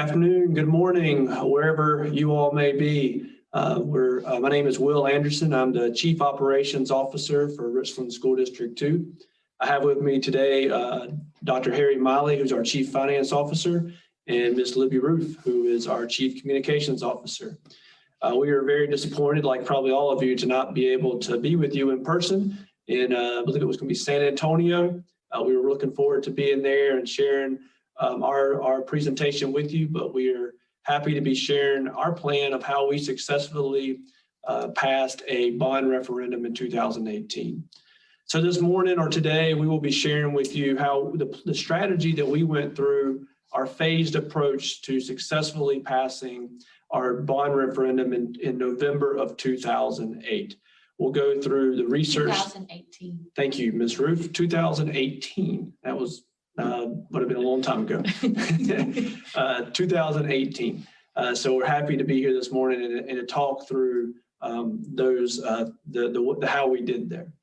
afternoon, good morning, wherever you all may be. My name is Will Anderson. I'm the Chief Operations Officer for Richland School District 2. I have with me today Dr. Harry Miley, who's our Chief Finance Officer, and Ms. Libby Ruth, who is our Chief Communications Officer. We are very disappointed, like probably all of you, to not be able to be with you in person in, I believe it was going to be San Antonio. We were looking forward to being there and sharing our presentation with you, but we are happy to be sharing our plan of how we successfully passed a bond referendum in 2018. So this morning or today, we will be sharing with you how the strategy that we went through, our phased approach to successfully passing our bond referendum in November of 2008. We'll go through the research. 2018. Thank you, Ms. Ruth. 2018. That was would have been a long time ago. 2018. So we're happy to be here this morning and to talk through how we did there.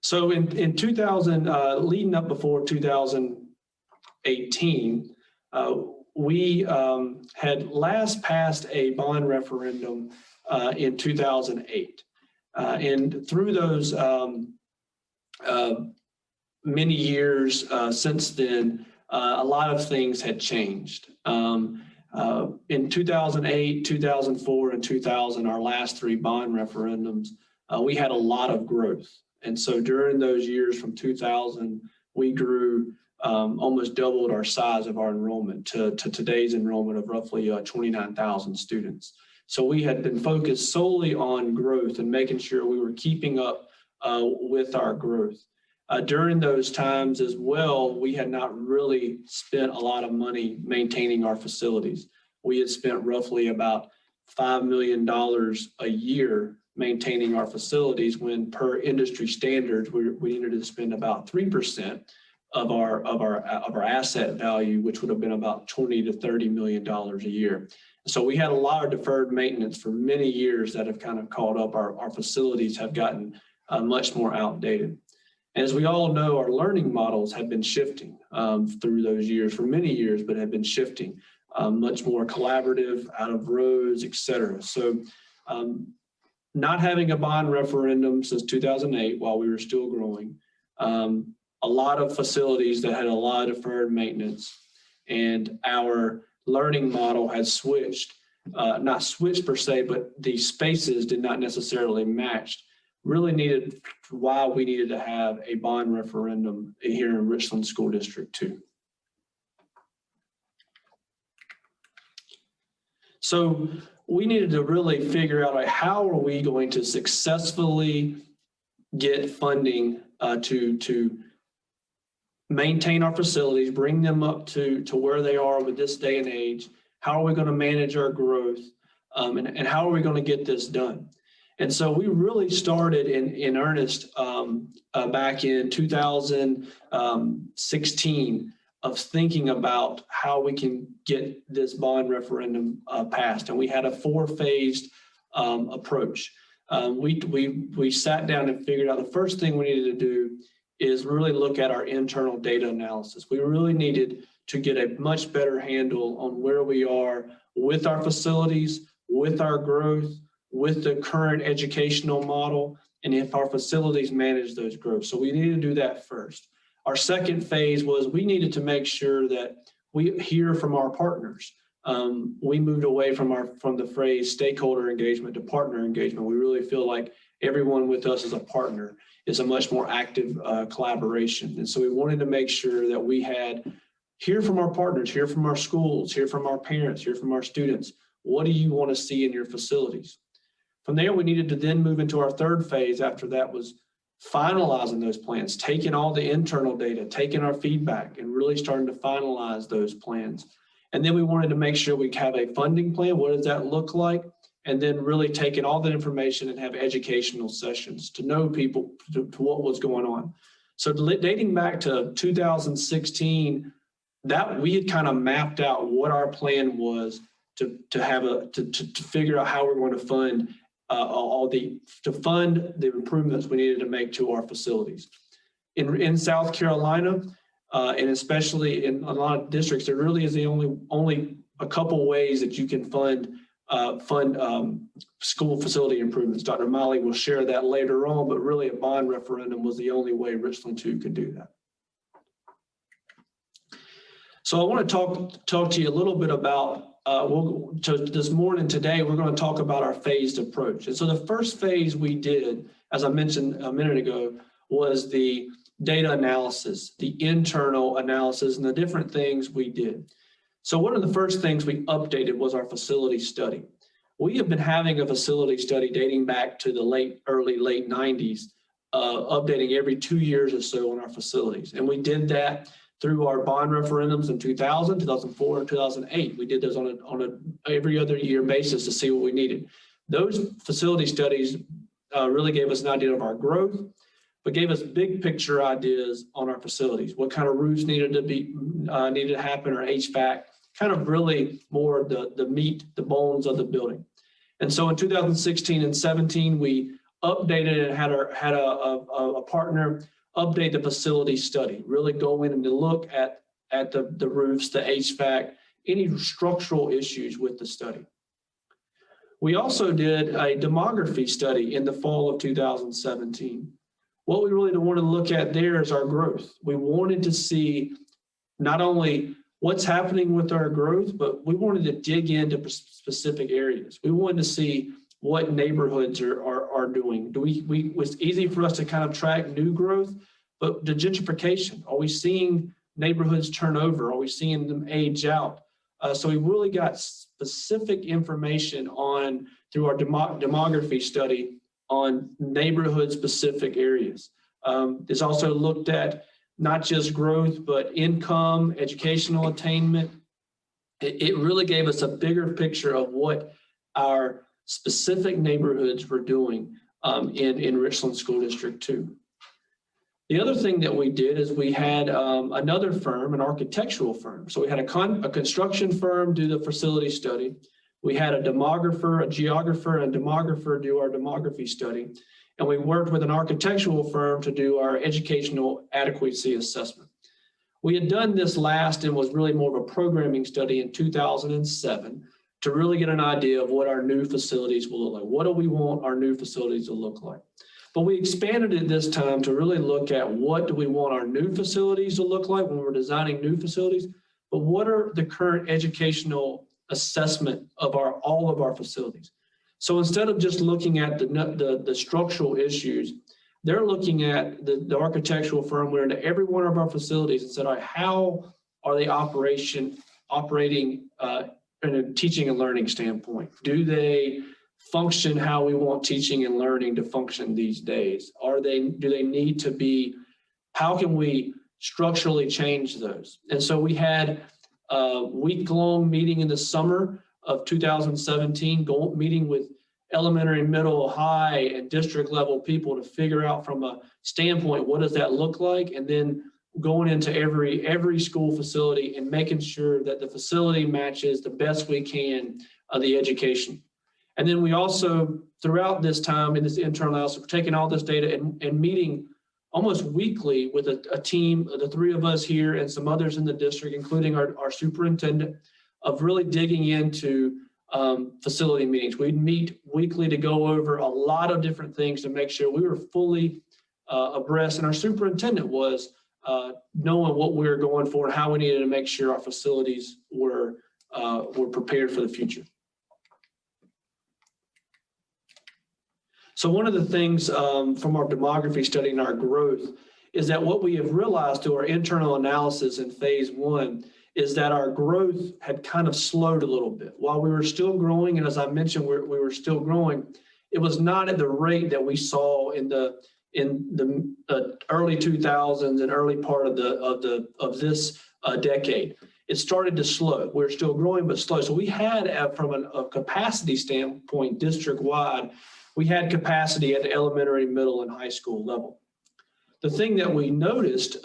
So in 2000, leading up before 2018, we had last passed a bond referendum in 2008. And through those many years since then, a lot of things had changed. In 2008, 2004, and 2000, our last three bond referendums, we had a lot of growth. And so during those years from 2000, we grew, almost doubled our size of our enrollment to today's enrollment of roughly 29,000 students. So we had been focused solely on growth and making sure we were keeping up with our growth. During those times as well, we had not really spent a lot of money maintaining our facilities. We had spent roughly about $5 million a year maintaining our facilities, when per industry standards, we needed to spend about 3% of our asset value, which would have been about $20 to $30 million a year. So we had a lot of deferred maintenance for many years that have kind of caught up. Our facilities have gotten much more outdated. As we all know, our learning models have been shifting through those years, for many years, but have been shifting, much more collaborative, out of rows, et cetera. So not having a bond referendum since 2008, while we were still growing, a lot of facilities that had a lot of deferred maintenance, and our learning model has switched, not switched per se, but the spaces did not necessarily match. Really needed why we needed to have a bond referendum here in Richland School District 2. So we needed to really figure out, like, how are we going to successfully get funding to maintain our facilities, bring them up to where they are with this day and age. How are we going to manage our growth, and how are we going to get this done? And so we really started in earnest back in 2016 of thinking about how we can get this bond referendum passed. And we had a four-phased approach. We sat down and figured out the first thing we needed to do is really look at our internal data analysis. We really needed to get a much better handle on where we are with our facilities, with our growth, with the current educational model, and if our facilities manage those growths. So we needed to do that first. Our second phase was we needed to make sure that we hear from our partners. We moved away from the phrase stakeholder engagement to partner engagement. We really feel like everyone with us as a partner is a much more active collaboration. And so we wanted to make sure that we hear from our partners, hear from our schools, hear from our parents, hear from our students. What do you want to see in your facilities? From there, we needed to then move into our third phase. After that was finalizing those plans, taking all the internal data, taking our feedback, and really starting to finalize those plans. And then we wanted to make sure we have a funding plan. What does that look like? And then really taking all that information and have educational sessions to know people to what was going on. So dating back to 2016, that we had kind of mapped out what our plan was to figure out how we're going to fund fund the improvements we needed to make to our facilities. In South Carolina, and especially in a lot of districts, there really is the only a couple ways that you can fund school facility improvements. Dr. Miley will share that later on, but really a bond referendum was the only way Richland 2 could do that. So I want to talk to you a little bit about, this morning today, we're going to talk about our phased approach. And so the first phase we did, as I mentioned a minute ago, was the data analysis, the internal analysis, and the different things we did. So one of the first things we updated was our facility study. We have been having a facility study dating back to the late 90s, updating every 2 years or so on our facilities. And we did that through our bond referendums in 2000, 2004, and 2008. We did those on a every other year basis to see what we needed. Those facility studies really gave us an idea of our growth, but gave us big picture ideas on our facilities. What kind of roofs needed to happen, or HVAC, kind of really more the meat, the bones of the building. And so in 2016 and 17, we updated and had a partner update the facility study, really go in and to look at the roofs, the HVAC, any structural issues with the study. We also did a demography study in the fall of 2017. What we really want to look at there is our growth. We wanted to see not only what's happening with our growth, but we wanted to dig into specific areas. We wanted to see what neighborhoods are doing. It was easy for us to kind of track new growth, but the gentrification, are we seeing neighborhoods turn over? Are we seeing them age out? So we really got specific information through our demography study on neighborhood specific areas. This also looked at not just growth, but income, educational attainment. It really gave us a bigger picture of what our specific neighborhoods were doing in Richland School District 2. The other thing that we did is we had another firm, an architectural firm. So we had a construction firm do the facility study. We had a demographer, a geographer, and a demographer do our demography study. And we worked with an architectural firm to do our educational adequacy assessment. We had done this last and was really more of a programming study in 2007 to really get an idea of what our new facilities will look like. What do we want our new facilities to look like? But we expanded it this time to really look at what do we want our new facilities to look like when we're designing new facilities, but what are the current educational assessment of all of our facilities? So instead of just looking at the structural issues, they're looking at the architectural firm. We're into every one of our facilities and said, all right, how are they operating in a teaching and learning standpoint? Do they function how we want teaching and learning to function these days? Do they need to be, how can we structurally change those? And so we had a week-long meeting in the summer of 2017, meeting with elementary, middle, high, and district level people to figure out from a standpoint, what does that look like? And then going into every school facility and making sure that the facility matches the best we can the education. And then we also, throughout this time in this internal analysis, we're taking all this data and meeting almost weekly with a team, the three of us here and some others in the district, including our superintendent, of really digging into facility meetings. We'd meet weekly to go over a lot of different things to make sure we were fully abreast, and our superintendent was knowing what we were going for and how we needed to make sure our facilities were prepared for the future. So one of the things from our demography study and our growth is that what we have realized through our internal analysis in phase one is that our growth had kind of slowed a little bit. While we were still growing, and as I mentioned, we were still growing, it was not at the rate that we saw in the early 2000s and early part of this decade. It started to slow. We're still growing, but slow. So we had, from a capacity standpoint, district-wide, we had capacity at the elementary, middle, and high school level. The thing that we noticed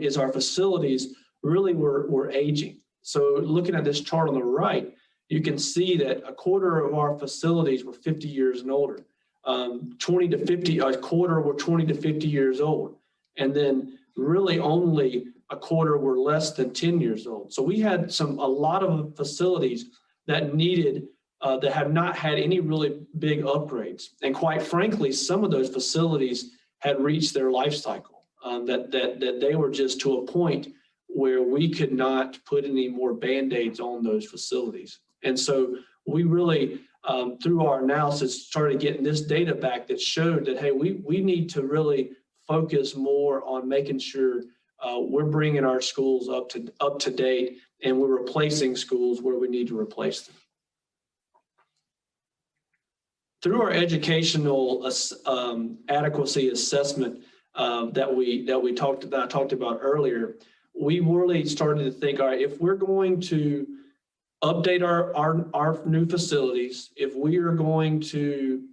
is our facilities really were aging. So looking at this chart on the right, you can see that a quarter of our facilities were 50 years and older. 20 to 50, a quarter were 20 to 50 years old. And then really only a quarter were less than 10 years old. So we had a lot of facilities that needed, that have not had any really big upgrades. And quite frankly, some of those facilities had reached their life cycle, that they were just to a point where we could not put any more Band-Aids on those facilities. And so we really, through our analysis, started getting this data back that showed that, hey, we need to really focus more on making sure we're bringing our schools up to date, and we're replacing schools where we need to replace them. Through our educational adequacy assessment that I talked about earlier, we really started to think, all right, if we're going to update our new facilities, if we are going to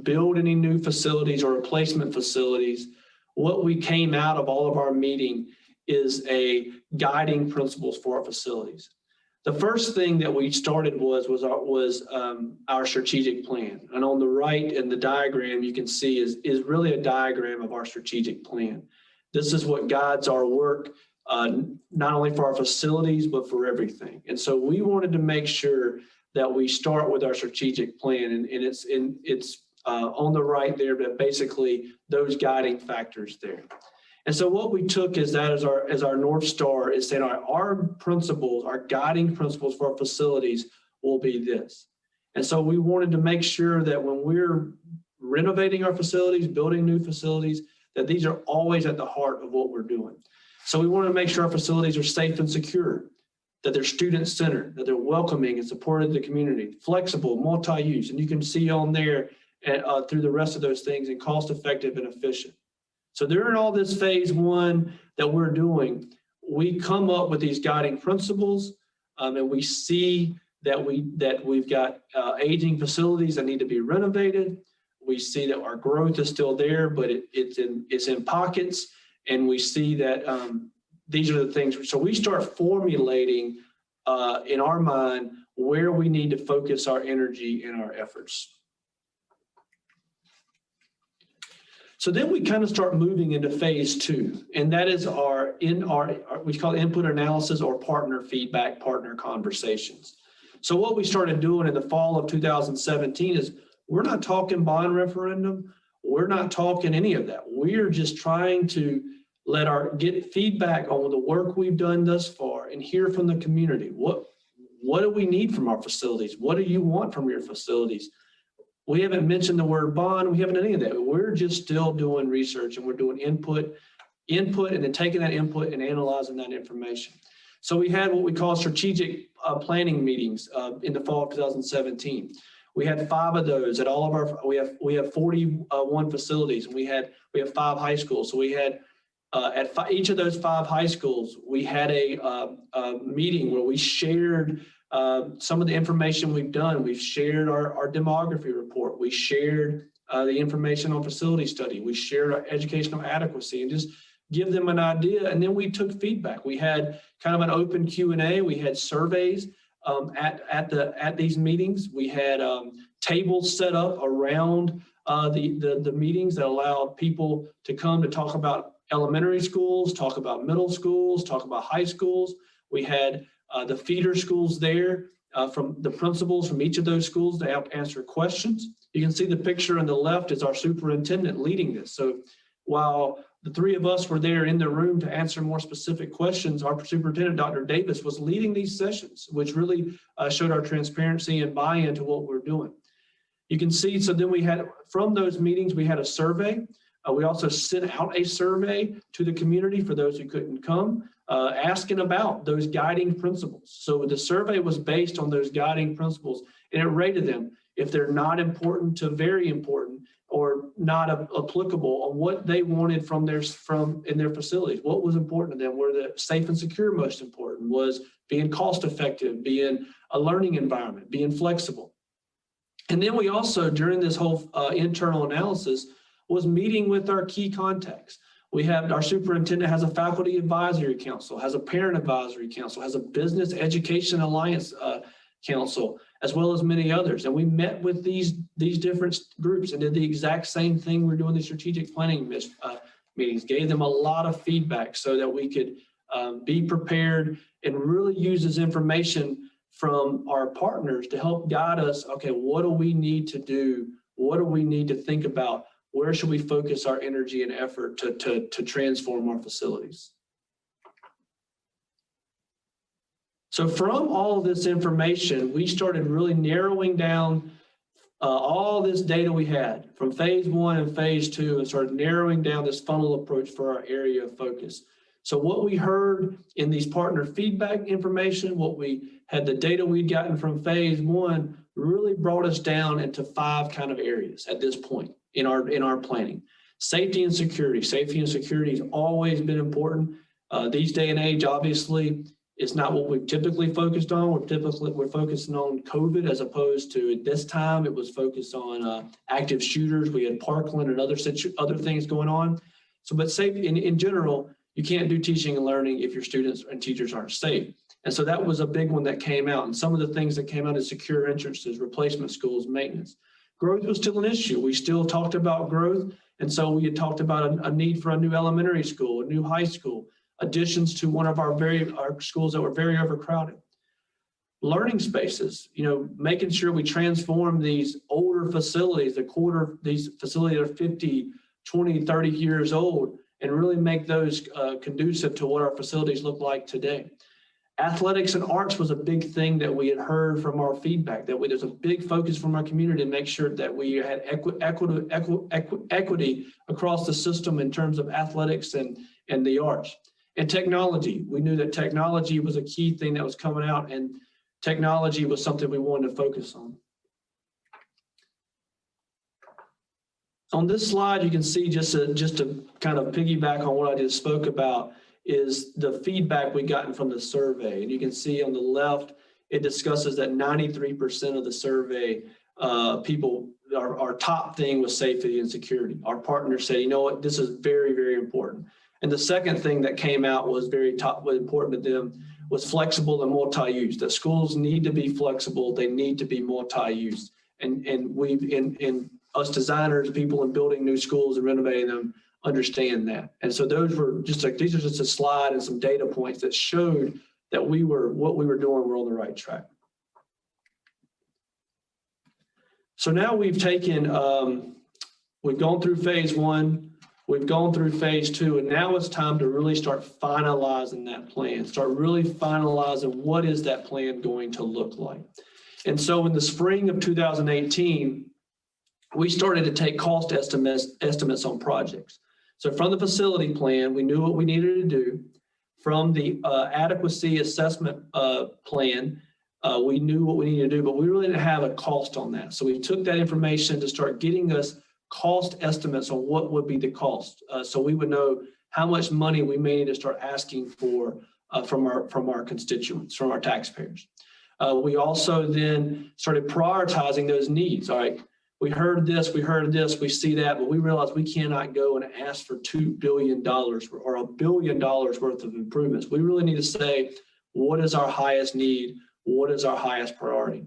build any new facilities or replacement facilities, what we came out of all of our meeting is a guiding principles for our facilities. The first thing that we started was our strategic plan. And on the right in the diagram, you can see is really a diagram of our strategic plan. This is what guides our work, not only for our facilities, but for everything. And so we wanted to make sure that we start with our strategic plan, and it's on the right there, but basically those guiding factors there. And so what we took is that as our North Star is saying our principles, our guiding principles for our facilities will be this. And so we wanted to make sure that when we're renovating our facilities, building new facilities, that these are always at the heart of what we're doing. So we want to make sure our facilities are safe and secure, that they're student-centered, that they're welcoming and supportive of the community, flexible, multi-use, and you can see on there through the rest of those things, and cost-effective and efficient. So during all this phase one that we're doing, we come up with these guiding principles, and we see that we've got aging facilities that need to be renovated. We see that our growth is still there, but it's in pockets, and we see that these are the things. So we start formulating in our mind where we need to focus our energy and our efforts. So then we kind of start moving into phase two, and that is we call it input analysis or partner feedback, partner conversations. So what we started doing in the fall of 2017 is we're not talking bond referendum. We're not talking any of that. We're just trying to get feedback on the work we've done thus far and hear from the community. What do we need from our facilities? What do you want from your facilities? We haven't mentioned the word bond. We haven't done any of that. We're just still doing research, and we're doing input, and then taking that input and analyzing that information. So we had what we call strategic planning meetings in the fall of 2017. We had 5 of those at all of our. We have 41 facilities, and we have 5 high schools. So we had each of those 5 high schools, we had a meeting where we shared some of the information we've done. We've shared our demography report. We shared the information on facility study. We shared our educational adequacy, and just give them an idea. And then we took feedback. We had kind of an open Q&A. We had surveys at these meetings. We had tables set up around the meetings that allowed people to come to talk about elementary schools, talk about middle schools, talk about high schools. We had the feeder schools there from the principals from each of those schools to help answer questions. You can see the picture on the left is our superintendent leading this. So while the 3 of us were there in the room to answer more specific questions, our superintendent, Dr. Davis, was leading these sessions, which really showed our transparency and buy-in to what we're doing. You can see, so then we had, from those meetings, we had a survey. We also sent out a survey to the community for those who couldn't come, asking about those guiding principles. So the survey was based on those guiding principles, and it rated them if they're not important to very important or not applicable on what they wanted in their facilities. What was important to them? Were the safe and secure most important? Was being cost effective, being a learning environment, being flexible. And then we also, during this whole internal analysis, was meeting with our key contacts. We have, our superintendent has a faculty advisory council, has a parent advisory council, has a business education alliance council, as well as many others. And we met with these different groups and did the exact same thing we're doing the strategic planning meetings, gave them a lot of feedback so that we could be prepared and really use this information from our partners to help guide us. Okay, what do we need to do? What do we need to think about? Where should we focus our energy and effort to transform our facilities? So from all of this information, we started really narrowing down all this data we had from phase 1 and phase 2 and started narrowing down this funnel approach for our area of focus. So what we heard in these partner feedback information, what we had the data we'd gotten from phase 1 really brought us down into 5 kind of areas at this point in our planning. Safety and security. Safety and security has always been important. These day and age, obviously, it's not what we've typically focused on. We're focusing on COVID, as opposed to at this time it was focused on active shooters. We had Parkland and other things going on. So, but safety in general, you can't do teaching and learning if your students and teachers aren't safe. And so that was a big one that came out. And some of the things that came out is secure entrances, replacement schools, maintenance. Growth was still an issue. We still talked about growth. And so we had talked about a need for a new elementary school, a new high school, additions to one of our schools that were very overcrowded. Learning spaces, making sure we transform these older facilities, these facilities that are 50, 20, 30 years old, and really make those conducive to what our facilities look like today. Athletics and arts was a big thing that we had heard from our feedback, there's a big focus from our community to make sure that we had equity across the system in terms of athletics and the arts. And technology, we knew that technology was a key thing that was coming out, and technology was something we wanted to focus on. On this slide, you can see just to kind of piggyback on what I just spoke about is the feedback we gotten from the survey. And you can see on the left, it discusses that 93% of the survey people, our top thing was safety and security. Our partners said, you know what, this is very, very important. And the second thing that came out was was important to them was flexible and multi-use. That schools need to be flexible, they need to be multi-use. And us designers, people in building new schools and renovating them, understand that. And so these are just a slide and some data points that showed that what we were doing, we're on the right track. So now we've gone through phase 1, we've gone through phase 2, and now it's time to really start finalizing that plan, start really finalizing what is that plan going to look like. And so in the spring of 2018, we started to take cost estimates on projects. So from the facility plan, we knew what we needed to do. From the adequacy assessment plan, we knew what we needed to do, but we really didn't have a cost on that. So we took that information to start getting us cost estimates on what would be the cost. So we would know how much money we may need to start asking for from our constituents, from our taxpayers. We also then started prioritizing those needs. All right, we heard this, we see that, but we realized we cannot go and ask for $2 billion or $1 billion worth of improvements. We really need to say, what is our highest need? What is our highest priority?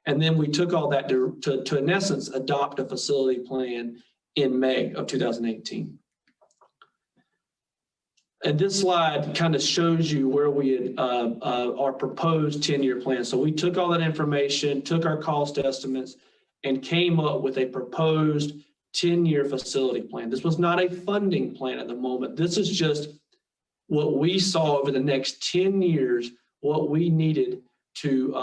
And then we took all that to in essence, adopt a facility plan in May of 2018. And this slide kind of shows you where we had our proposed 10-year plan. So we took all that information, took our cost estimates, and came up with a proposed 10-year facility plan. This was not a funding plan at the moment. This is just what we saw over the next 10 years, what we needed to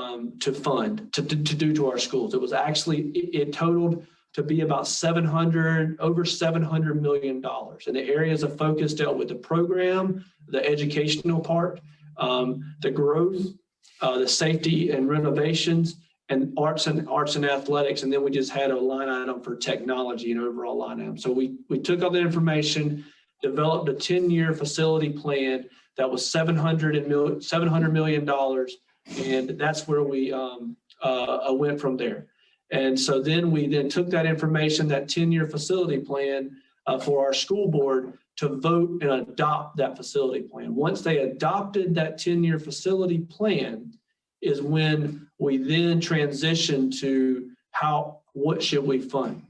fund, to do to our schools. It was actually, it totaled to be about over $700 million. And the areas of focus dealt with the program, the educational part, the growth, the safety and renovations, and arts and athletics. And then we just had a line item for technology and overall line item. So we took all the information, developed a 10-year facility plan that was $700 million. And that's where we went from there. And so then we took that information, that 10-year facility plan for our school board to vote and adopt that facility plan. Once they adopted that 10-year facility plan is when we then transitioned to what should we fund.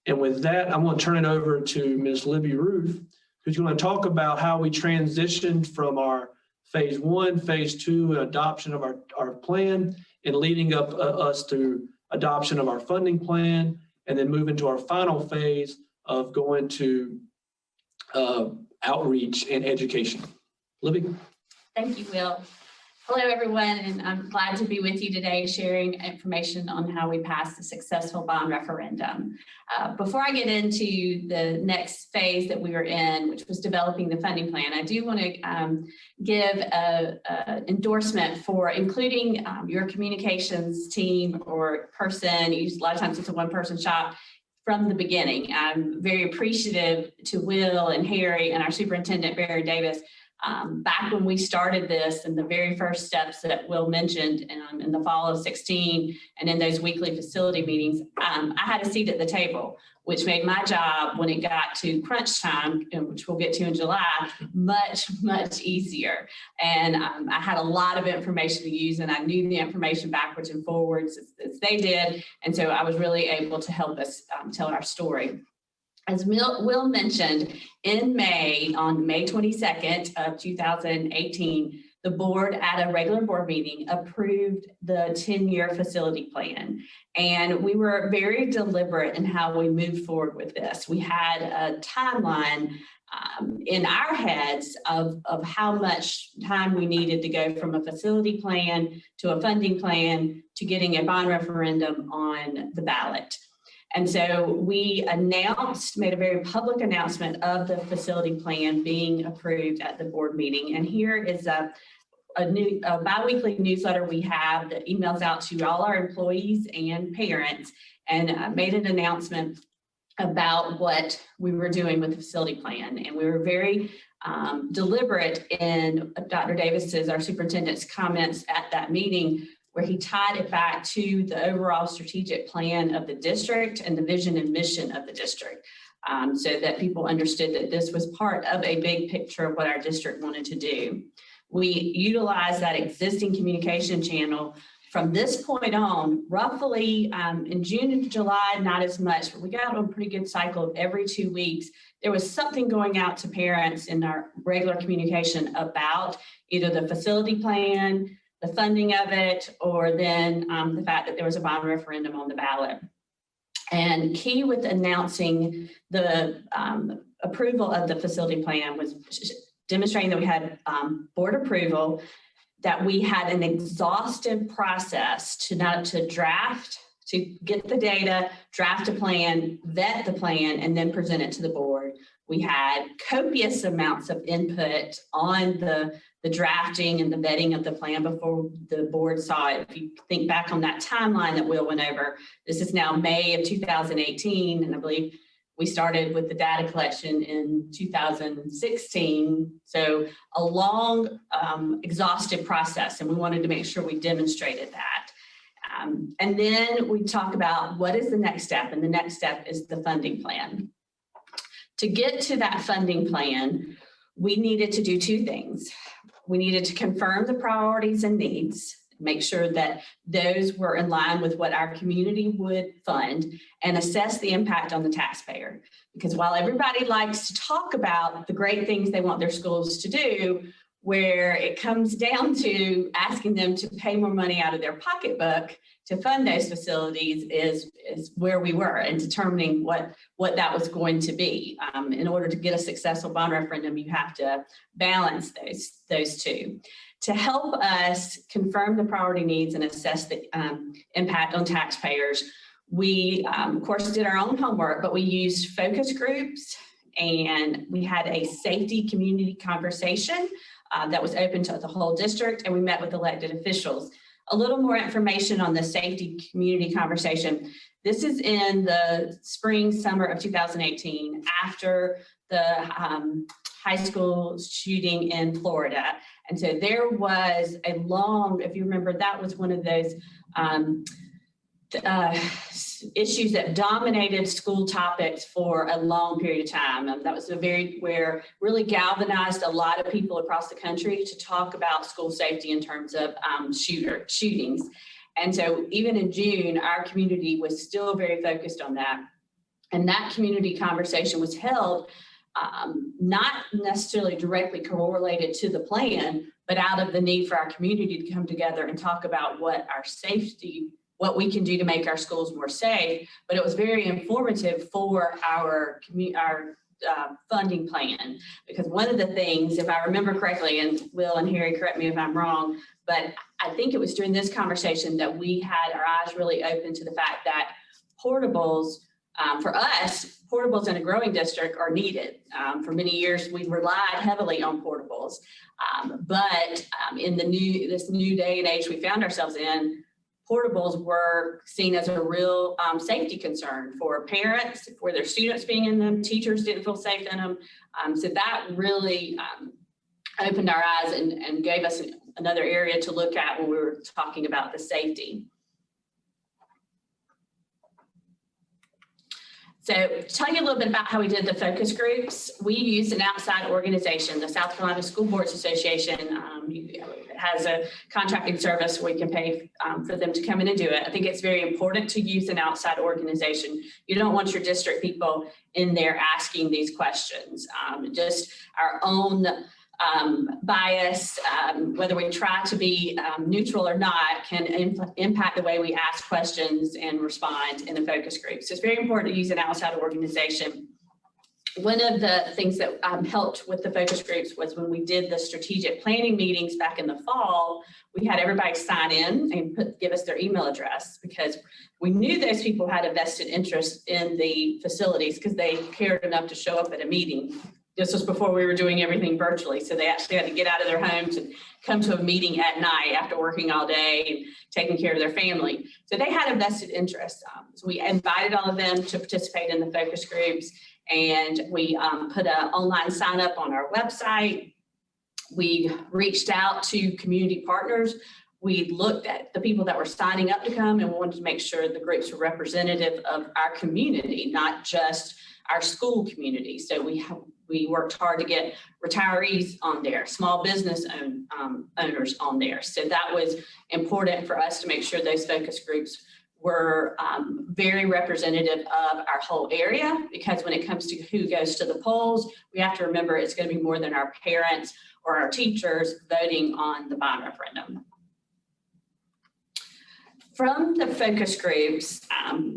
And with that, I'm going to turn it over to Ms. Libby Ruth, who's going to talk about how we transitioned from our phase 1, phase 2 adoption of our plan, and leading up us to adoption of our funding plan, and then move into our final phase of going to outreach and education. Libby? Thank you, Will. Hello, everyone, and I'm glad to be with you today sharing information on how we passed a successful bond referendum. Before I get into the next phase that we were in, which was developing the funding plan, I do want to give an endorsement for including your communications team or person. A lot of times it's a one-person shop. From the beginning, I'm very appreciative to Will and Harry and our superintendent, Barry Davis. Back when we started this and the very first steps that Will mentioned in the fall of 16 and in those weekly facility meetings, I had a seat at the table, which made my job when it got to crunch time, which we'll get to in July, much, much easier. And I had a lot of information to use, and I knew the information backwards and forwards as they did. And so I was really able to help us tell our story. As Will mentioned, in May, on May 22nd of 2018, the board at a regular board meeting approved the 10-year facility plan. And we were very deliberate in how we moved forward with this. We had a timeline in our heads of how much time we needed to go from a facility plan to a funding plan to getting a bond referendum on the ballot. And so we made a very public announcement of the facility plan being approved at the board meeting. And here is a bi-weekly newsletter we have that emails out to all our employees and parents, and made an announcement about what we were doing with the facility plan. And we were very deliberate in Dr. Davis's, our superintendent's, comments at that meeting, where he tied it back to the overall strategic plan of the district and the vision and mission of the district, so that people understood that this was part of a big picture of what our district wanted to do. We utilized that existing communication channel from this point on, roughly in June and July, not as much, but we got on a pretty good cycle of every 2 weeks. There was something going out to parents in our regular communication about either the facility plan, the funding of it, or then the fact that there was a bond referendum on the ballot. And key with announcing the approval of the facility plan was demonstrating that we had board approval, that we had an exhaustive process to draft, to get the data, draft a plan, vet the plan, and then present it to the board. We had copious amounts of input on the drafting and the vetting of the plan before the board saw it. If you think back on that timeline that Will went over, this is now May of 2018, and I believe we started with the data collection in 2016. So a long, exhaustive process, and we wanted to make sure we demonstrated that. And then we talk about what is the next step, and the next step is the funding plan. To get to that funding plan, we needed to do two things. We needed to confirm the priorities and needs, make sure that those were in line with what our community would fund, and assess the impact on the taxpayer. Because while everybody likes to talk about the great things they want their schools to do, where it comes down to asking them to pay more money out of their pocketbook to fund those facilities is where we were, and determining what that was going to be. In order to get a successful bond referendum, you have to balance those two. To help us confirm the priority needs and assess the impact on taxpayers, we, of course, did our own homework, but we used focus groups, and we had a safety community conversation that was open to the whole district, and we met with elected officials. A little more information on the safety community conversation. This is in the spring, summer of 2018, after the high school shooting in Florida. And so there was a long, if you remember, that was one of those issues that dominated school topics for a long period of time. That was where really galvanized a lot of people across the country to talk about school safety in terms of shootings. And so even in June, our community was still very focused on that. And that community conversation was held not necessarily directly correlated to the plan, but out of the need for our community to come together and talk about what we can do to make our schools more safe. But it was very informative for our funding plan, because one of the things, if I remember correctly, and Will and Harry, correct me if I'm wrong, but I think it was during this conversation that we had our eyes really open to the fact that portables, for us, portables in a growing district are needed. For many years, we've relied heavily on portables, but in this new day and age we found ourselves in, portables were seen as a real safety concern for parents, for their students being in them. Teachers didn't feel safe in them. So that really opened our eyes and gave us another area to look at when we were talking about the safety. So to tell you a little bit about how we did the focus groups, we used an outside organization. The South Carolina School Boards Association has a contracting service where we can pay for them to come in and do it. I think it's very important to use an outside organization. You don't want your district people in there asking these questions. Just our own bias, whether we try to be neutral or not, can impact the way we ask questions and respond in the focus group. So it's very important to use an outside organization. One of the things that helped with the focus groups was when we did the strategic planning meetings back in the fall, we had everybody sign in and give us their email address, because we knew those people had a vested interest in the facilities because they cared enough to show up at a meeting. This was before we were doing everything virtually, so they actually had to get out of their homes and come to a meeting at night after working all day and taking care of their family. So they had a vested interest. So we invited all of them to participate in the focus groups, and we put an online sign up on our website. We reached out to community partners. We looked at the people that were signing up to come, and we wanted to make sure the groups were representative of our community, not just our school community. So we worked hard to get retirees on there, small business owners on there. So that was important for us to make sure those focus groups were very representative of our whole area, because when it comes to who goes to the polls, we have to remember it's going to be more than our parents or our teachers voting on the bond referendum. From the focus groups,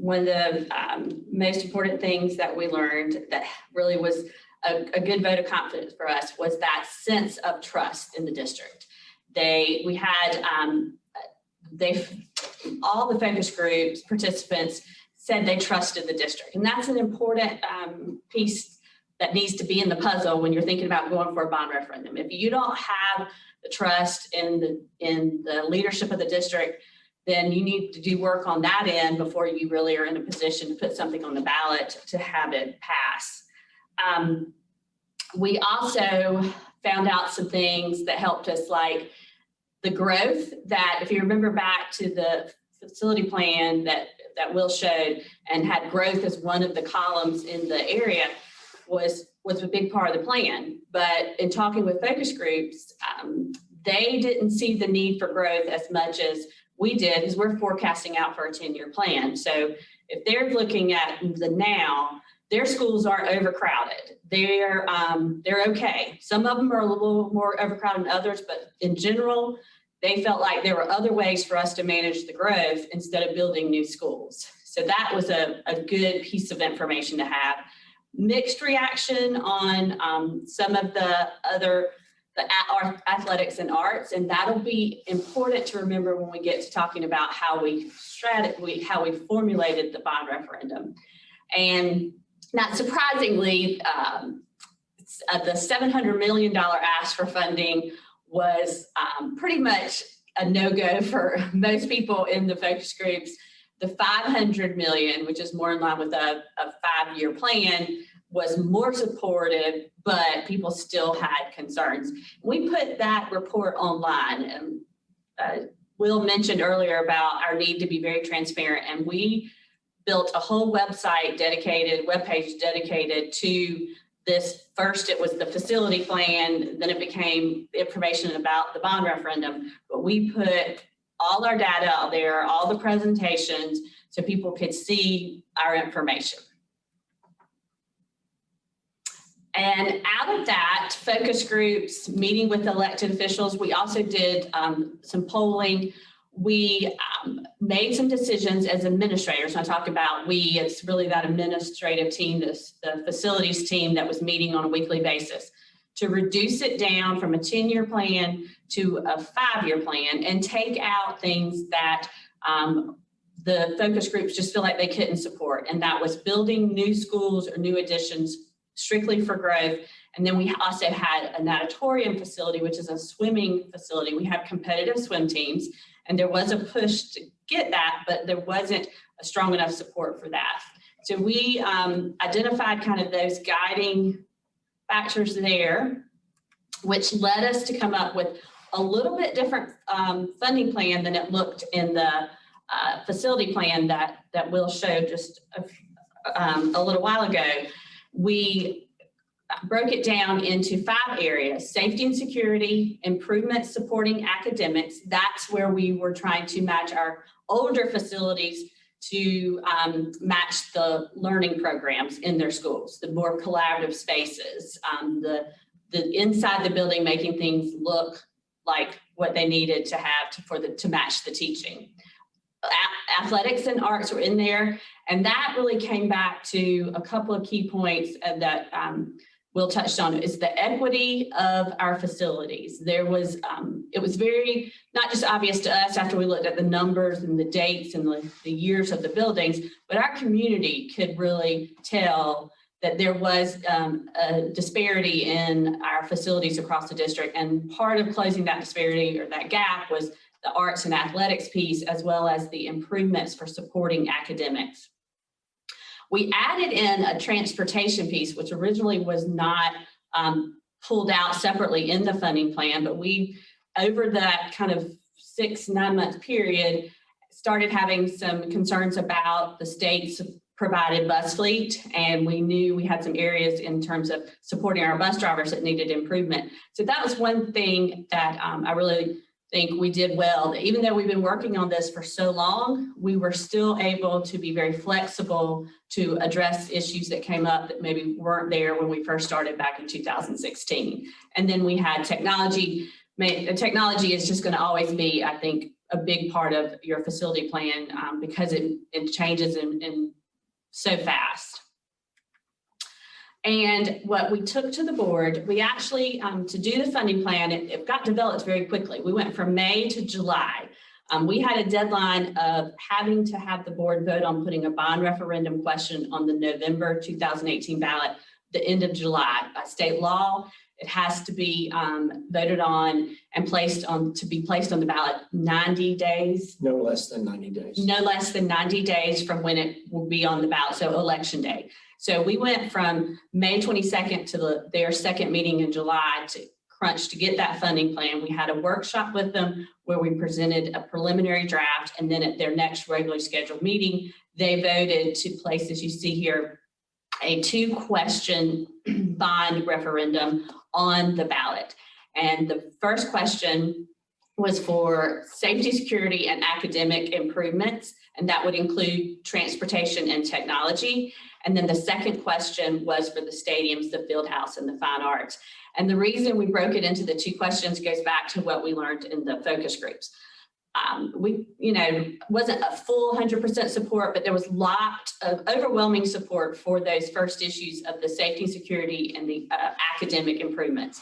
one of the most important things that we learned that really was a good vote of confidence for us was that sense of trust in the district. All the focus groups participants said they trusted the district, and that's an important piece that needs to be in the puzzle when you're thinking about going for a bond referendum. If you don't have the trust in the leadership of the district, then you need to do work on that end before you really are in a position to put something on the ballot to have it pass. We also found out some things that helped us, like the growth that, if you remember back to the facility plan that Will showed and had growth as one of the columns in the area, was a big part of the plan. But in talking with focus groups, they didn't see the need for growth as much as we did, because we're forecasting out for a 10-year plan. So if they're looking at the now, their schools aren't overcrowded. They're okay. Some of them are a little more overcrowded than others, but in general, they felt like there were other ways for us to manage the growth instead of building new schools. So that was a good piece of information to have. Mixed reaction on some of the athletics and arts, and that'll be important to remember when we get to talking about how we formulated the bond referendum. And not surprisingly, the $700 million ask for funding was pretty much a no-go for most people in the focus groups. The $500 million, which is more in line with a 5-year plan, was more supportive, but people still had concerns. We put that report online, and Will mentioned earlier about our need to be very transparent, and we built a whole webpage dedicated to this. First, it was the facility plan, then it became information about the bond referendum, but we put all our data out there, all the presentations, so people could see our information. And out of that, focus groups, meeting with elected officials, we also did some polling. We made some decisions as administrators. When I talk about we, it's really that administrative team, the facilities team that was meeting on a weekly basis, to reduce it down from a 10-year plan to a 5-year plan and take out things that the focus groups just feel like they couldn't support. And that was building new schools or new additions strictly for growth. And then we also had a natatorium facility, which is a swimming facility. We have competitive swim teams, and there was a push to get that, but there wasn't a strong enough support for that. So we identified kind of those guiding factors there, which led us to come up with a little bit different funding plan than it looked in the facility plan that Will showed just a little while ago. We broke it down into 5 areas: safety and security, improvements supporting academics. That's where we were trying to match our older facilities to match the learning programs in their schools, the more collaborative spaces, the inside the building, making things look like what they needed to have to match the teaching. Athletics and arts were in there, and that really came back to a couple of key points that Will touched on, is the equity of our facilities. There was, it was very, not just obvious to us after we looked at the numbers and the dates and the years of the buildings, but our community could really tell that there was a disparity in our facilities across the district. And part of closing that disparity or that gap was the arts and athletics piece, as well as the improvements for supporting academics. We added in a transportation piece, which originally was not pulled out separately in the funding plan, but we, over that kind of 6-9 month period, started having some concerns about the state's provided bus fleet, and we knew we had some areas in terms of supporting our bus drivers that needed improvement. So that was one thing that I really think we did well. Even though we've been working on this for so long, we were still able to be very flexible to address issues that came up that maybe weren't there when we first started back in 2016. And then we had technology. Technology is just going to always be, I think, a big part of your facility plan because it changes in so fast. And what we took to the board, we actually, to do the funding plan, it got developed very quickly. We went from May to July. We had a deadline of having to have the board vote on putting a bond referendum question on the November 2018 ballot, the end of July. By state law, it has to be voted on and placed on the ballot 90 days. No less than 90 days. No less than 90 days from when it will be on the ballot, so election day. So we went from May 22nd to their second meeting in July to crunch to get that funding plan. We had a workshop with them where we presented a preliminary draft, and then at their next regularly scheduled meeting, they voted to place, as you see here, a 2-question bond referendum on the ballot. And the first question was for safety, security, and academic improvements, and that would include transportation and technology. And then the second question was for the stadiums, the field house, and the fine arts. And the reason we broke it into the 2 questions goes back to what we learned in the focus groups. We, wasn't a full 100% support, but there was lots of overwhelming support for those first issues of the safety, security, and the academic improvements.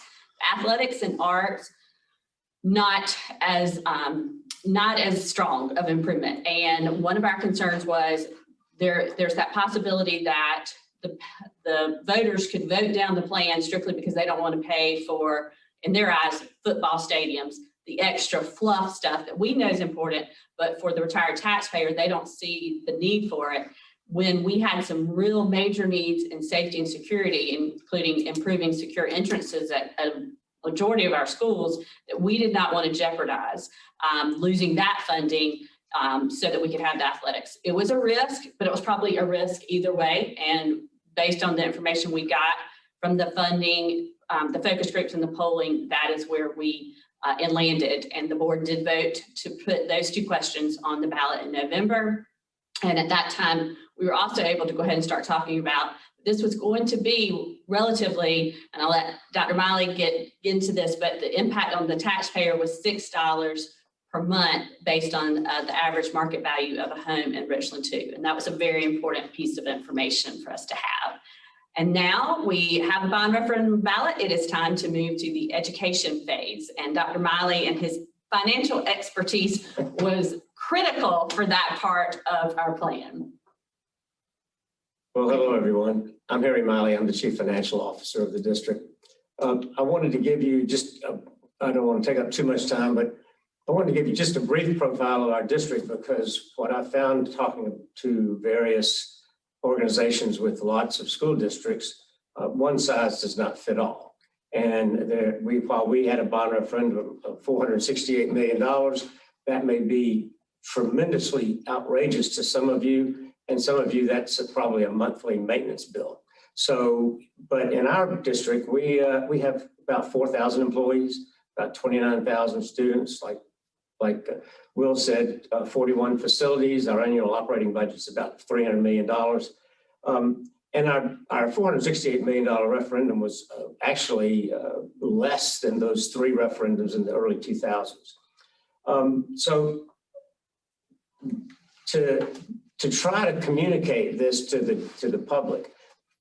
Athletics and arts, not as strong of improvement. And one of our concerns was there's that possibility that the voters could vote down the plan strictly because they don't want to pay for, in their eyes, football stadiums, the extra fluff stuff that we know is important, but for the retired taxpayer, they don't see the need for it. When we had some real major needs in safety and security, including improving secure entrances at a majority of our schools, that we did not want to jeopardize losing that funding so that we could have the athletics. It was a risk, but it was probably a risk either way. And based on the information we got from the funding, the focus groups and the polling, that is where we landed. And the board did vote to put those 2 questions on the ballot in November. And at that time, we were also able to go ahead and start talking about this was going to be relatively, and I'll let Dr. Miley get into this, but the impact on the taxpayer was $6 per month based on the average market value of a home in Richland 2. And that was a very important piece of information for us to have. And now we have a bond referendum ballot. It is time to move to the education phase. And Dr. Miley and his financial expertise was critical for that part of our plan. Well, hello, everyone. I'm Harry Miley. I'm the Chief Financial Officer of the district. I wanted to give you just, I don't want to take up too much time, but I wanted to give you just a brief profile of our district, because what I found talking to various organizations with lots of school districts, one size does not fit all. And while we had a bond referendum of $468 million, that may be tremendously outrageous to some of you. And some of you, that's probably a monthly maintenance bill. So, but in our district, we have about 4,000 employees, about 29,000 students, like Will said, 41 facilities. Our annual operating budget is about $300 million. And our $468 million referendum was actually less than those 3 referendums in the early 2000s. So to try to communicate this to the public,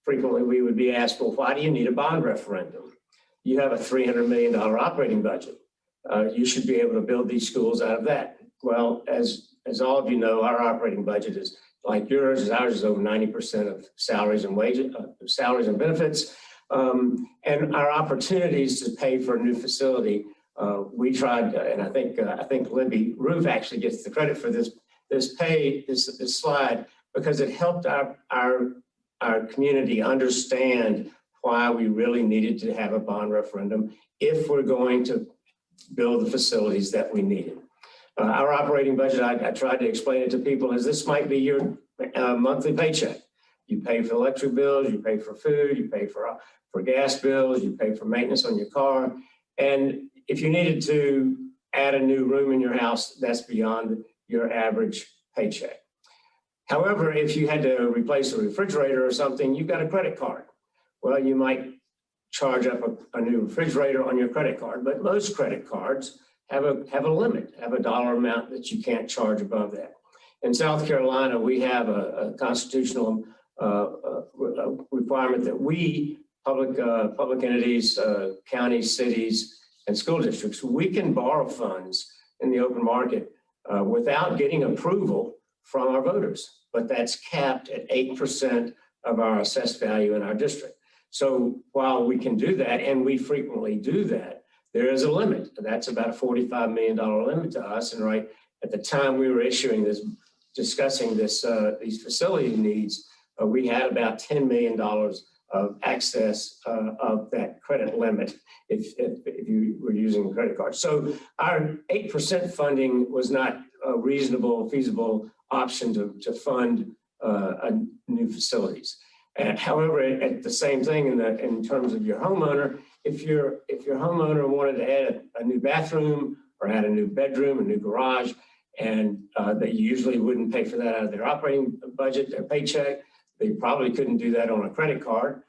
frequently we would be asked, well, why do you need a bond referendum? You have a $300 million operating budget. You should be able to build these schools out of that. Well, as all of you know, our operating budget is like yours. Ours is over 90% of salaries and wages, salaries and benefits. And our opportunities to pay for a new facility, we tried, and I think Libby Roof actually gets the credit for this slide, because it helped our community understand why we really needed to have a bond referendum if we're going to build the facilities that we needed. Our operating budget, I tried to explain it to people as this might be your monthly paycheck. You pay for electric bills, you pay for food, you pay for gas bills, you pay for maintenance on your car. And if you needed to add a new room in your house, that's beyond your average paycheck. However, if you had to replace a refrigerator or something, you've got a credit card. Well, you might charge up a new refrigerator on your credit card, but most credit cards have a limit, have a dollar amount that you can't charge above that. In South Carolina, we have a constitutional requirement that we, public entities, counties, cities, and school districts, we can borrow funds in the open market without getting approval from our voters, but that's capped at 8% of our assessed value in our district. So while we can do that, and we frequently do that, there is a limit. That's about a $45 million limit to us. And right at the time we were discussing these facility needs, we had about $10 million of access of that credit limit if you were using a credit card. So our 8% funding was not a reasonable, feasible option to fund new facilities. However, at the same thing in terms of your homeowner, if your homeowner wanted to add a new bathroom or add a new bedroom, a new garage, and they usually wouldn't pay for that out of their operating budget, their paycheck, they probably couldn't do that on a credit card.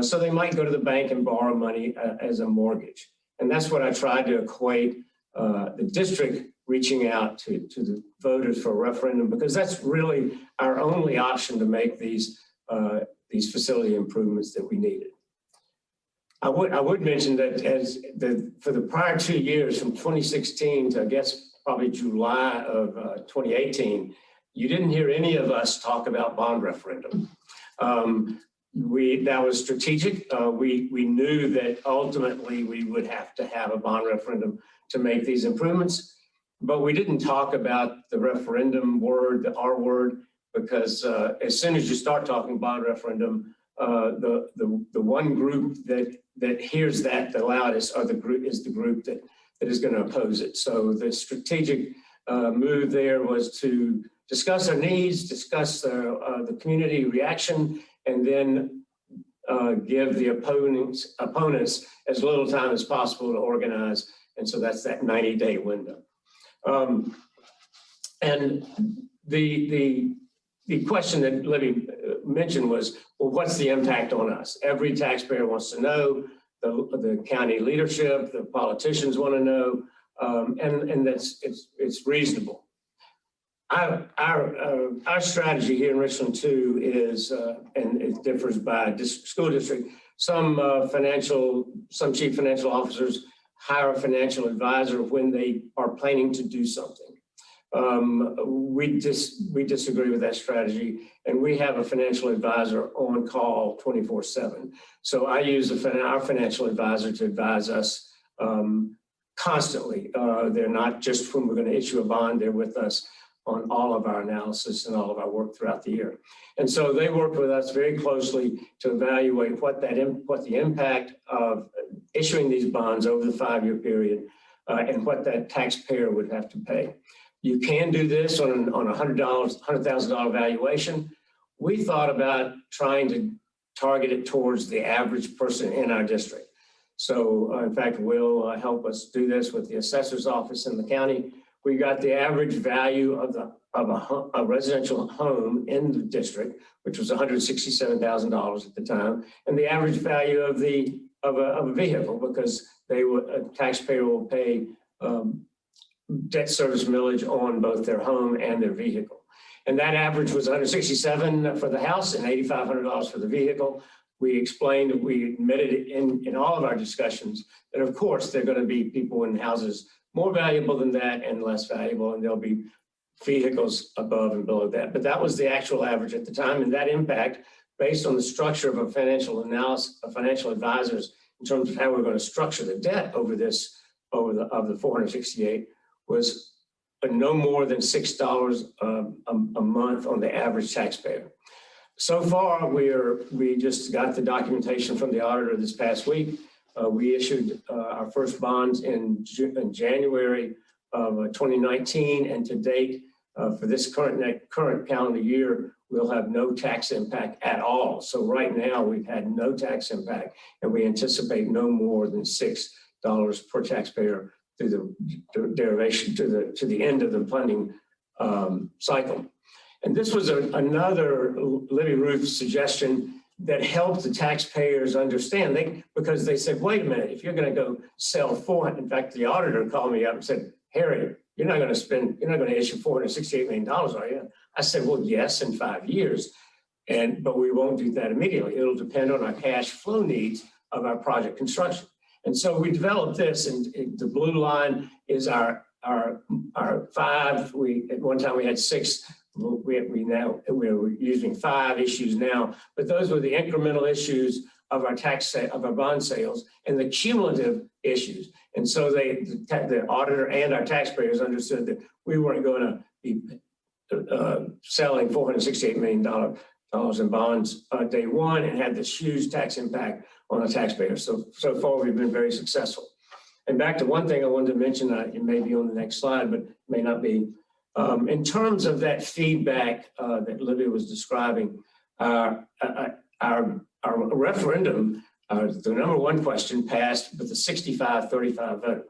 So they might go to the bank and borrow money as a mortgage. And that's what I tried to equate the district reaching out to the voters for a referendum, because that's really our only option to make these facility improvements that we needed. I would mention that for the prior 2 years, from 2016 to I guess probably July of 2018, you didn't hear any of us talk about bond referendum. That was strategic. We knew that ultimately we would have to have a bond referendum to make these improvements, but we didn't talk about the referendum word, the R word, because as soon as you start talking bond referendum, the one group that hears that the loudest is the group that is going to oppose it. So the strategic move there was to discuss our needs, discuss the community reaction, and then give the opponents as little time as possible to organize. And so that's that 90-day window. And the the question that Libby mentioned was, well, what's the impact on us? Every taxpayer wants to know, the county leadership, the politicians want to know, and it's reasonable. Our strategy here in Richland too is, and it differs by school district. Some chief financial officers hire a financial advisor when they are planning to do something. We disagree with that strategy, and we have a financial advisor on call 24/7. So I use our financial advisor to advise us constantly. They're not just when we're going to issue a bond, they're with us on all of our analysis and all of our work throughout the year. And so they work with us very closely to evaluate what the impact of issuing these bonds over the 5-year period and what that taxpayer would have to pay. You can do this on a $100,000 valuation. We thought about trying to target it towards the average person in our district. So in fact, we'll help us do this with the assessor's office in the county. We got the average value of a residential home in the district, which was $167,000 at the time, and the average value of a vehicle, because a taxpayer will pay debt service millage on both their home and their vehicle. And that average was $167,000 for the house and $8,500 for the vehicle. We explained, we admitted it in all of our discussions that of course there are going to be people in houses more valuable than that and less valuable, and there'll be vehicles above and below that. But that was the actual average at the time, and that impact, based on the structure of a financial analysis, of financial advisors, in terms of how we're going to structure the debt of the 468, was no more than $6 a month on the average taxpayer. So far, we just got the documentation from the auditor this past week. We issued our first bonds in January of 2019, and to date, for this current calendar year, we'll have no tax impact at all. So right now, we've had no tax impact, and we anticipate no more than $6 per taxpayer through the derivation to the end of the funding cycle. And this was another Libby Ruth suggestion that helped the taxpayers understand, because they said, wait a minute, if you're going to go sell in fact, the auditor called me up and said, Harry, you're not going to issue $468 million, are you? I said, well, yes, in 5 years, but we won't do that immediately. It'll depend on our cash flow needs of our project construction. And so we developed this, and the blue line is our 5. At one time we had 6. We're using 5 issues now, but those were the incremental issues of our bond sales and the cumulative issues. And so the auditor and our taxpayers understood that we weren't going to be selling $468 million in bonds day one and had this huge tax impact on the taxpayers. So far, we've been very successful. And back to one thing I wanted to mention, it may be on the next slide, but may not be. In terms of that feedback that Libby was describing, our referendum, the number 1 question passed with a 65-35 vote.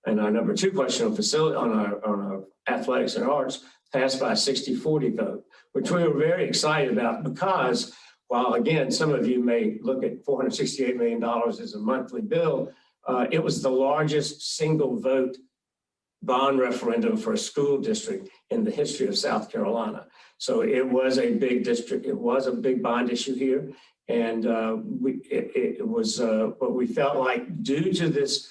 And our number 2 question on our athletics and arts passed by a 60-40 vote, which we were very excited about, because while again, some of you may look at $468 million as a monthly bill, it was the largest single vote bond referendum for a school district in the history of South Carolina. So it was a big district. It was a big bond issue here. And it was what we felt like, due to this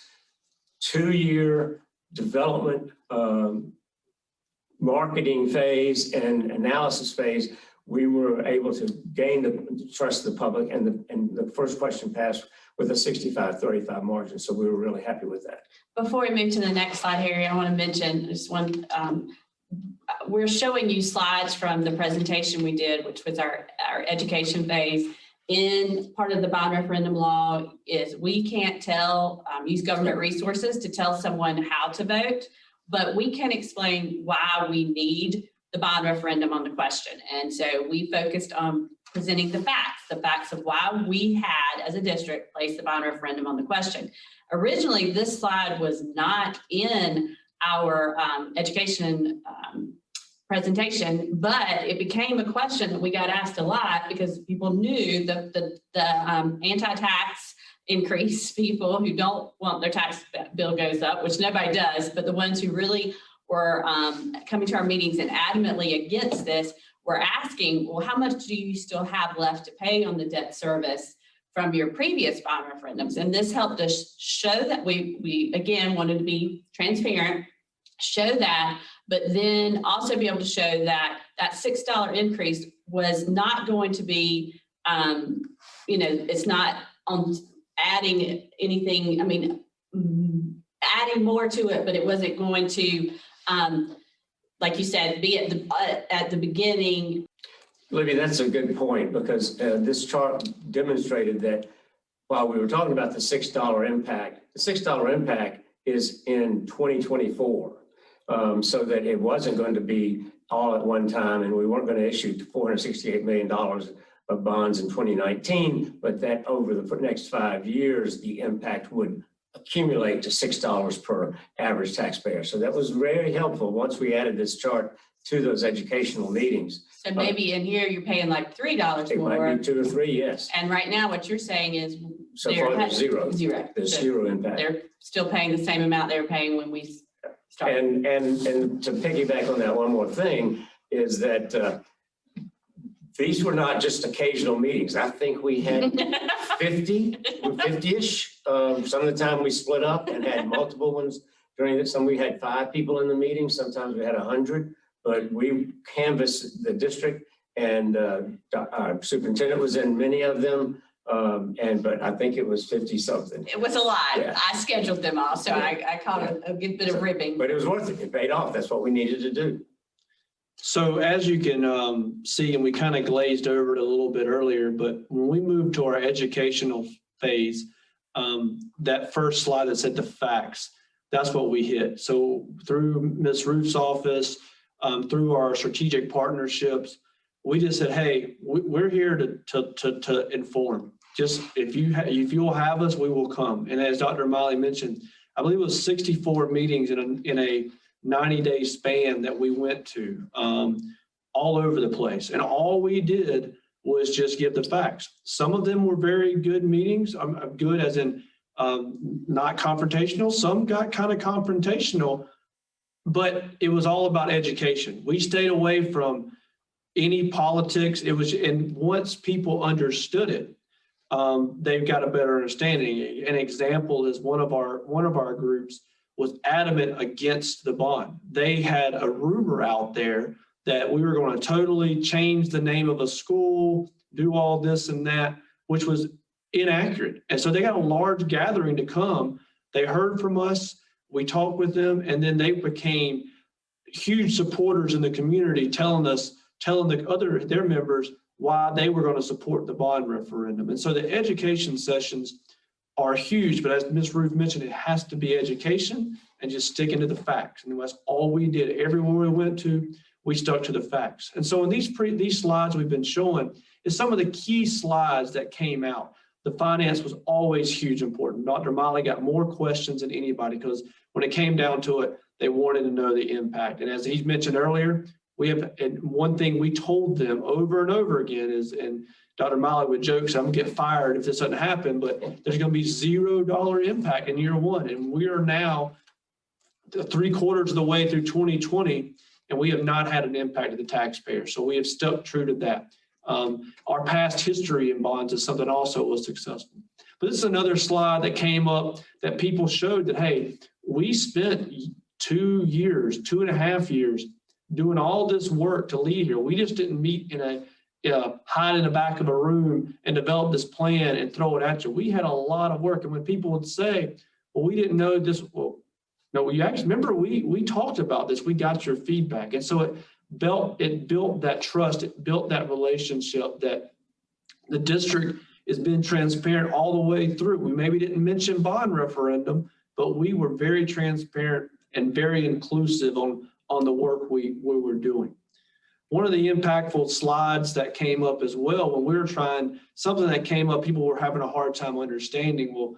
2-year development marketing phase and analysis phase, we were able to gain the trust of the public, and the first question passed with a 65-35 margin. So we were really happy with that. Before we move to the next slide, Harry, I want to mention just one. We're showing you slides from the presentation we did, which was our education phase. In part of the bond referendum law is we can't use government resources to tell someone how to vote, but we can explain why we need the bond referendum on the question. And so we focused on presenting the facts of why we had, as a district, placed the bond referendum on the question. Originally, this slide was not in our education presentation, but it became a question that we got asked a lot because people knew the anti-tax increase people who don't want their tax bill goes up, which nobody does, but the ones who really were coming to our meetings and adamantly against this were asking, well, how much do you still have left to pay on the debt service from your previous bond referendums? And this helped us show that we again wanted to be transparent, show that, but then also be able to show that that $6 increase was not going to be, it's not on adding anything, adding more to it, but it wasn't going to, like you said, be at the beginning. Libby, that's a good point, because this chart demonstrated that while we were talking about the $6 impact, the $6 impact is in 2024. So that it wasn't going to be all at one time, and we weren't going to issue $468 million of bonds in 2019, but that over the next 5 years, the impact would accumulate to $6 per average taxpayer. So that was very helpful once we added this chart to those educational meetings. So maybe in here, you're paying like $3 It more. might be 2 or 3, yes. And right now, what you're saying is So far, there's zero. Zero. There's So zero impact. they're still paying the same amount they were paying when we started. And to piggyback on that, one more thing is that these were not just occasional meetings. I think we had 50-ish. Some of the time we split up and had multiple ones during this. Some we had 5 people in the meeting. Sometimes we had 100, but we canvassed the district, and our superintendent was in many of them. But I think it was 50 something. It was a lot. Yeah. I scheduled them all, so I caught a good bit of ribbing. But it was worth it. It paid off. That's what we needed to do. So as you can see, and we kind of glazed over it a little bit earlier, but when we moved to our educational phase, that first slide that said the facts, that's what we hit. So through Ms. Ruth's office, through our strategic partnerships, we just said, hey, we're here to inform. Just if you'll have us, we will come. And as Dr. Miley mentioned, I believe it was 64 meetings in a 90-day span that we went to all over the place. And all we did was just give the facts. Some of them were very good meetings, good as in not confrontational. Some got kind of confrontational, but it was all about education. We stayed away from any politics. It was, and once people understood it, they've got a better understanding. An example is one of our groups was adamant against the bond. They had a rumor out there that we were going to totally change the name of a school, do all this and that, which was inaccurate. And so they got a large gathering to come. They heard from us, we talked with them, and then they became huge supporters in the community, telling their members why they were going to support the bond referendum. And so the education sessions are huge, but as Ms. Ruth mentioned, it has to be education and just sticking to the facts. And that's all we did. Everywhere we went to, we stuck to the facts. And so in these slides we've been showing is some of the key slides that came out. The finance was always huge important. Dr. Miley got more questions than anybody because when it came down to it, they wanted to know the impact. And as he mentioned earlier, and one thing we told them over and over again is, and Dr. Miley would joke, so I'm gonna get fired if this doesn't happen, but there's gonna be $0 impact in year one. And we are now 3/4 of the way through 2020, and we have not had an impact to the taxpayer. So we have stuck true to that. Our past history in bonds is something also was successful. But this is another slide that came up that people showed that, hey, we spent 2 years, 2.5 years doing all this work to lead here. We just didn't meet hide in the back of a room and develop this plan and throw it at you. We had a lot of work. And when people would say, well, we didn't know this, well, no, you actually remember we talked about this, we got your feedback. And so it built that trust, it built that relationship that the district has been transparent all the way through. We maybe didn't mention bond referendum, but we were very transparent and very inclusive on the work we were doing. One of the impactful slides that came up as well when we were trying, something that came up, people were having a hard time understanding, well,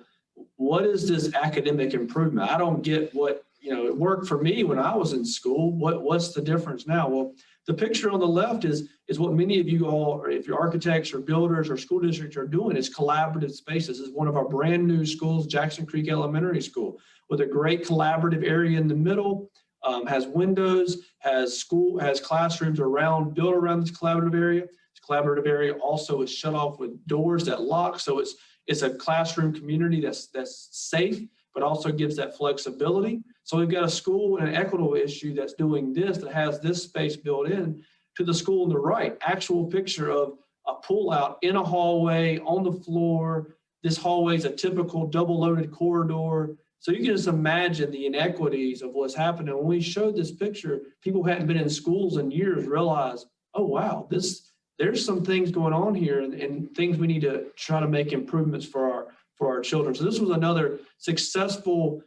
what is this academic improvement? I don't get what it worked for me when I was in school. What's the difference now? Well, the picture on the left is what many of you all, or if you're architects or builders or school districts are doing, is collaborative spaces. This is one of our brand new schools, Jackson Creek Elementary School, with a great collaborative area in the middle, has windows, has classrooms built around this collaborative area. This collaborative area also is shut off with doors that lock, so it's a classroom community that's safe, but also gives that flexibility. So we've got a school and an equitable issue that's doing this, that has this space built in. To the school on the right, actual picture of a pull out in a hallway on the floor. This hallway is a typical double loaded corridor. So you can just imagine the inequities of what's happening. When we showed this picture, people who hadn't been in schools in years realized, oh wow, there's some things going on here and things we need to try to make improvements for our children. So this was another successful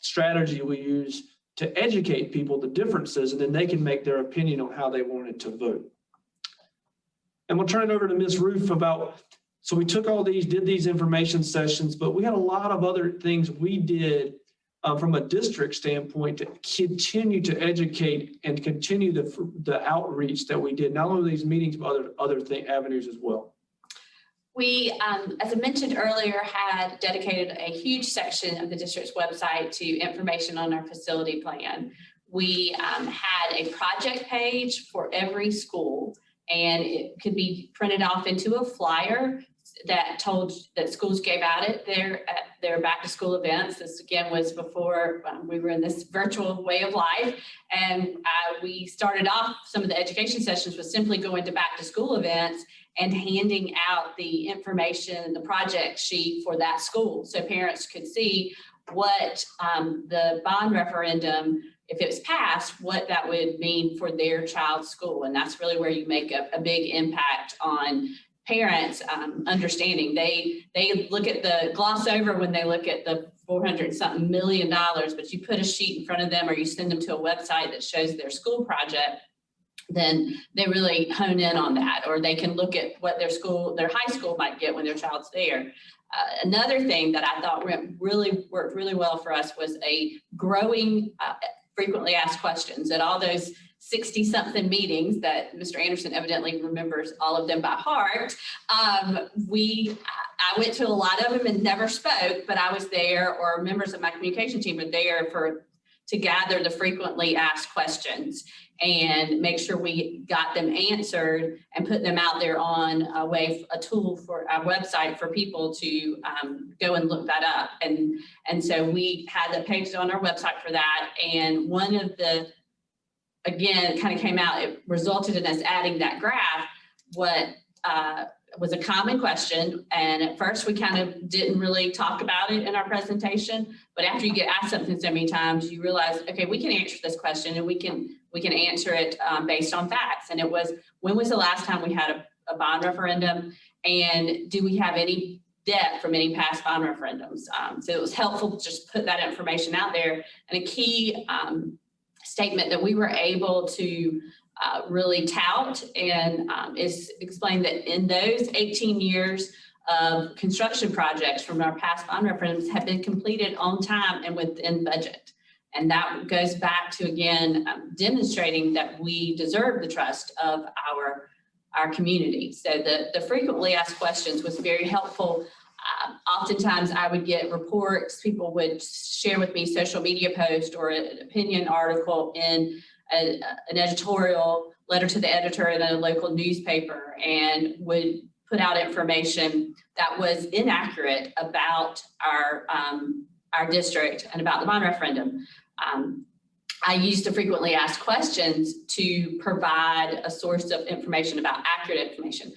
strategy we use to educate people the differences, and then they can make their opinion on how they wanted to vote. And we'll turn it over to Ms. Roof so we took all these, did these information sessions, but we had a lot of other things we did from a district standpoint to continue to educate and continue the outreach that we did, not only these meetings, but other avenues as well. We, as I mentioned earlier, had dedicated a huge section of the district's website to information on our facility plan. We had a project page for every school, and it could be printed off into a flyer that told that schools gave out at their back to school events. This again was before we were in this virtual way of life. And we started off some of the education sessions with simply going to back to school events and handing out the information, the project sheet for that school. So parents could see what the bond referendum, if it was passed, what that would mean for their child's school. And that's really where you make a big impact on parents understanding. They look at the gloss over when they look at the $400-something million, but you put a sheet in front of them or you send them to a website that shows their school project, then they really hone in on that, or they can look at what their high school might get when their child's there. Another thing that I thought worked really well for us was a growing frequently asked questions. At all those 60-something meetings that Mr. Anderson evidently remembers all of them by heart, I went to a lot of them and never spoke, but I was there, or members of my communication team were there to gather the frequently asked questions and make sure we got them answered and put them out there on a tool for our website for people to go and look that up. And so we had the pages on our website for that. And one of the, again, kind of came out, it resulted in us adding that graph, what was a common question. And at first we kind of didn't really talk about it in our presentation, but after you get asked something so many times, you realize, okay, we can answer this question and we can answer it based on facts. And it was, when was the last time we had a bond referendum? And do we have any debt from any past bond referendums? So it was helpful to just put that information out there. And a key statement that we were able to really tout and is explained that in those 18 years of construction projects from our past bond referendums have been completed on time and within budget. And that goes back to, again, demonstrating that we deserve the trust of our community. So the frequently asked questions was very helpful. Oftentimes I would get reports, people would share with me social media post or an opinion article in an editorial letter to the editor in a local newspaper, and would put out information that was inaccurate about our district and about the bond referendum. I used the frequently asked questions to provide a source of information about accurate information.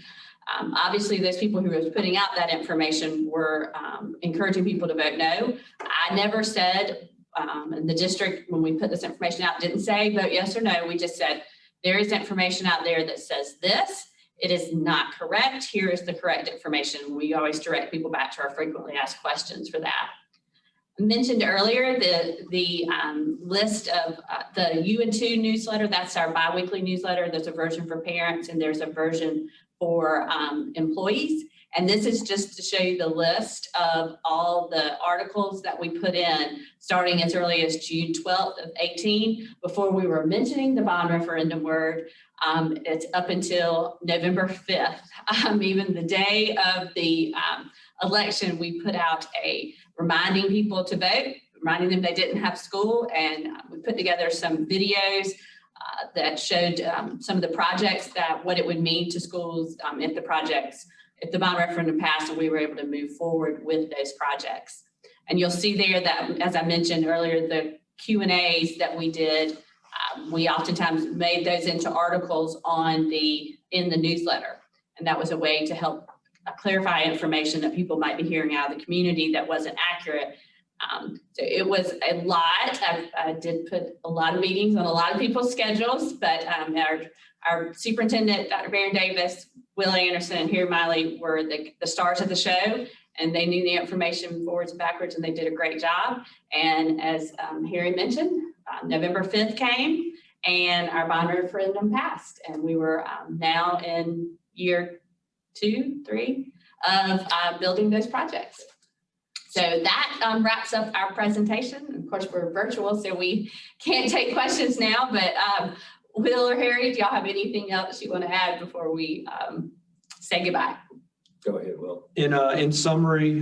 Obviously, those people who were putting out that information were encouraging people to vote no. I never said, and the district, when we put this information out, didn't say vote yes or no. We just said, there is information out there that says this. It is not correct. Here is the correct information. We always direct people back to our frequently asked questions for that. I mentioned earlier the list of the U and 2 newsletter. That's our biweekly newsletter. There's a version for parents and there's a version for employees. And this is just to show you the list of all the articles that we put in starting as early as June 12th of 18, before we were mentioning the bond referendum word. It's up until November 5th. Even the day of the election, we put out a reminding people to vote, reminding them they didn't have school, and we put together some videos that showed some of the projects, that what it would mean to schools if the bond referendum passed and we were able to move forward with those projects. And you'll see there that, as I mentioned earlier, the Q&As that we did, we oftentimes made those into articles in the newsletter. And that was a way to help clarify information that people might be hearing out of the community that wasn't accurate. So it was a lot. I did put a lot of meetings on a lot of people's schedules, but our superintendent, Dr. Baron Davis, Will Anderson, and Harry Miley were the stars of the show, and they knew the information forwards and backwards, and they did a great job. And as Harry mentioned, November 5th came, and our bond referendum passed, and we were now in year 2, 3 of building those projects. So that wraps up our presentation. Of course, we're virtual, so we can't take questions now, but Will or Harry, do y'all have anything else you want to add before we say goodbye? Go ahead, Will. In summary,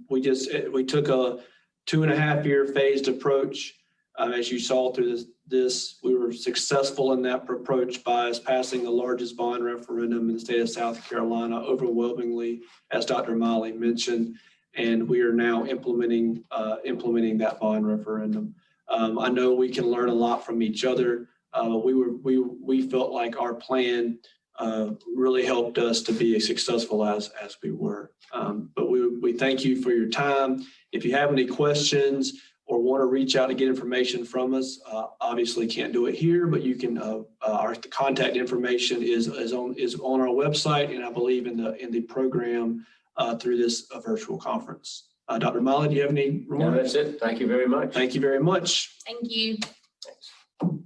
we took a 2.5-year phased approach. As you saw through this, we were successful in that approach by us passing the largest bond referendum in the state of South Carolina overwhelmingly, as Dr. Miley mentioned, and we are now implementing that bond referendum. I know we can learn a lot from each other. We felt like our plan really helped us to be as successful as we were. But we thank you for your time. If you have any questions or want to reach out to get information from us, obviously can't do it here, but you can. Our contact information is on our website, and I believe in the program through this virtual conference. Dr. Miley, do you have any remarks? No, that's it. Thank you very much. Thank you very much. Thank you. Thanks.